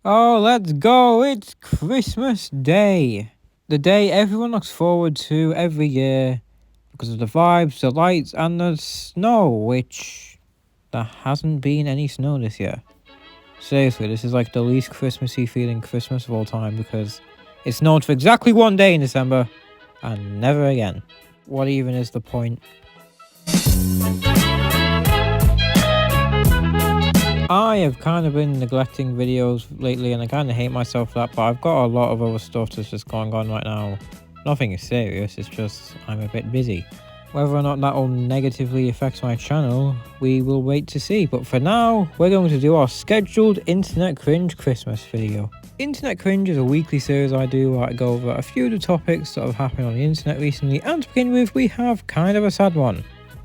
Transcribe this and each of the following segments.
Oh, let's go! It's Christmas Day! The day everyone looks forward to every year because of the vibes, the lights, and the snow, which there hasn't been any snow this year. Seriously, this is like the least Christmassy feeling Christmas of all time because it snowed for exactly one day in December and never again. What even is the point? I have kind of been neglecting videos lately and I kind of hate myself for that, but I've got a lot of other stuff that's just going on right now. Nothing is serious, it's just I'm a bit busy. Whether or not that will negatively affect my channel, we will wait to see. But for now, we're going to do our scheduled Internet Cringe Christmas video. Internet Cringe is a weekly series I do where I go over a few of the topics that have happened on the internet recently, and to begin with, we have kind of a sad one.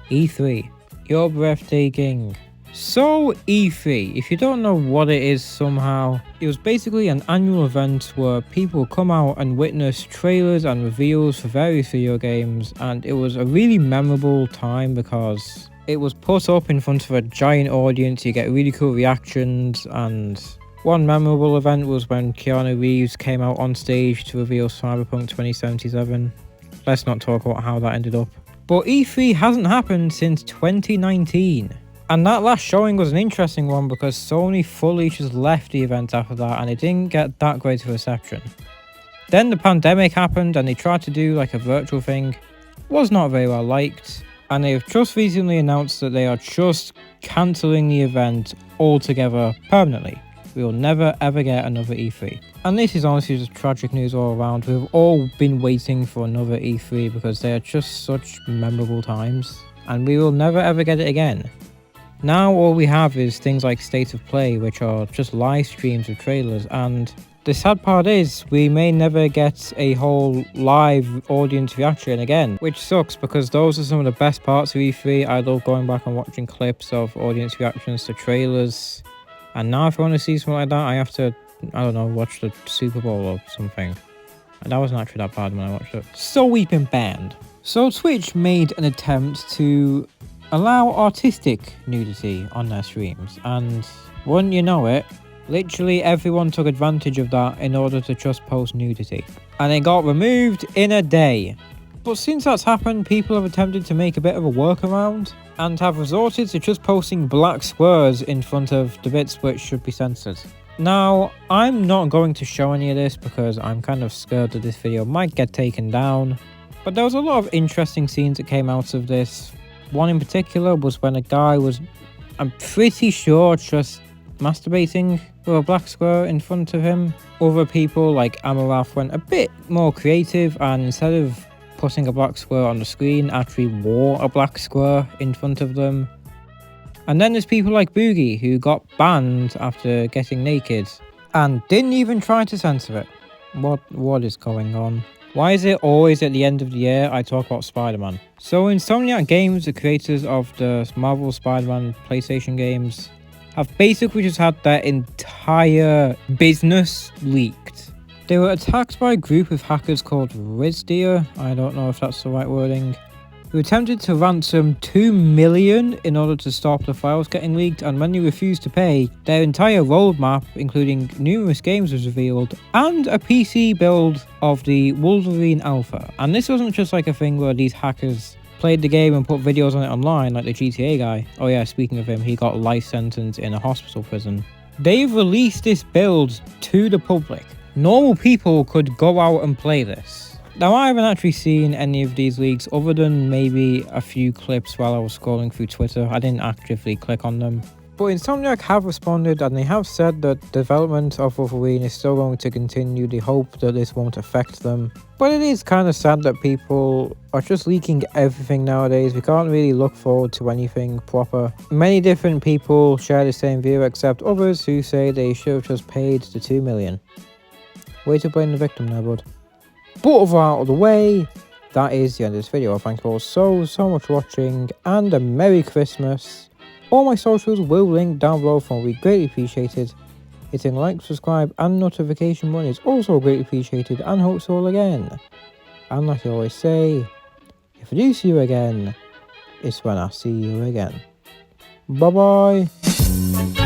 E3. You're breathtaking. So E3, if you don't know what it is somehow, it was basically an annual event where people come out and witness trailers and reveals for various video games, and it was a really memorable time because it was put up in front of a giant audience, you get really cool reactions, and one memorable event was when Keanu Reeves came out on stage to reveal Cyberpunk 2077. Let's not talk about how that ended up. But E3 hasn't happened since 2019. And that last showing was an interesting one because Sony fully just left the event after that and it didn't get that great of a reception. Then the pandemic happened and they tried to do like a virtual thing. Was not very well liked. And they have just recently announced that they are just cancelling the event altogether permanently. We will never ever get another E3. And this is honestly just tragic news all around. We've all been waiting for another E3 because they are just such memorable times. And we will never ever get it again. Now all we have is things like State of Play, which are just live streams of trailers, and the sad part is we may never get a whole live audience reaction again, which sucks because those are some of the best parts of E3. I love going back and watching clips of audience reactions to trailers, and now if I want to see something like that, I have to, I don't know, watch the Super Bowl or something. And that wasn't actually that bad when I watched it. So we've been banned. So Twitch made an attempt to allow artistic nudity on their streams, and wouldn't you know it, literally everyone took advantage of that in order to just post nudity, and it got removed in a day. But since that's happened, people have attempted to make a bit of a workaround and have resorted to just posting black squares in front of the bits which should be censored. Now, I'm not going to show any of this because I'm kind of scared that this video might get taken down, but there was a lot of interesting scenes that came out of this. One in particular was when a guy was, I'm pretty sure, just masturbating with a black square in front of him. Other people like Amarath went a bit more creative and instead of putting a black square on the screen, actually wore a black square in front of them. And then there's people like Boogie who got banned after getting naked and didn't even try to censor it. What is going on? Why is it always at the end of the year I talk about Spider-Man? So Insomniac Games, the creators of the Marvel Spider-Man PlayStation games, have basically just had their entire business leaked. They were attacked by a group of hackers called Rizdia, I don't know if that's the right wording, who attempted to ransom $2 million in order to stop the files getting leaked, and when they refused to pay, their entire roadmap, including numerous games, was revealed, and a PC build of the Wolverine Alpha. And this wasn't just like a thing where these hackers played the game and put videos on it online like the GTA guy. Oh yeah, speaking of him, he got life sentence in a hospital prison. They've released this build to the public. Normal people could go out and play this. Now, I haven't actually seen any of these leaks other than maybe a few clips while I was scrolling through Twitter. I didn't actively click on them. But Insomniac have responded and they have said that development of Wolverine is still going to continue. They hope that this won't affect them. But it is kind of sad that people are just leaking everything nowadays. We can't really look forward to anything proper. Many different people share the same view except others who say they should have just paid the $2 million. Way to blame the victim there, bud. But with that out of the way, that is the end of this video. Thank you all so much for watching, and a Merry Christmas. All my socials will link down below for we greatly appreciated. Hitting like, subscribe and notification button is also greatly appreciated, and hope to all again. And like I always say, if I do see you again, it's when I see you again. Bye bye.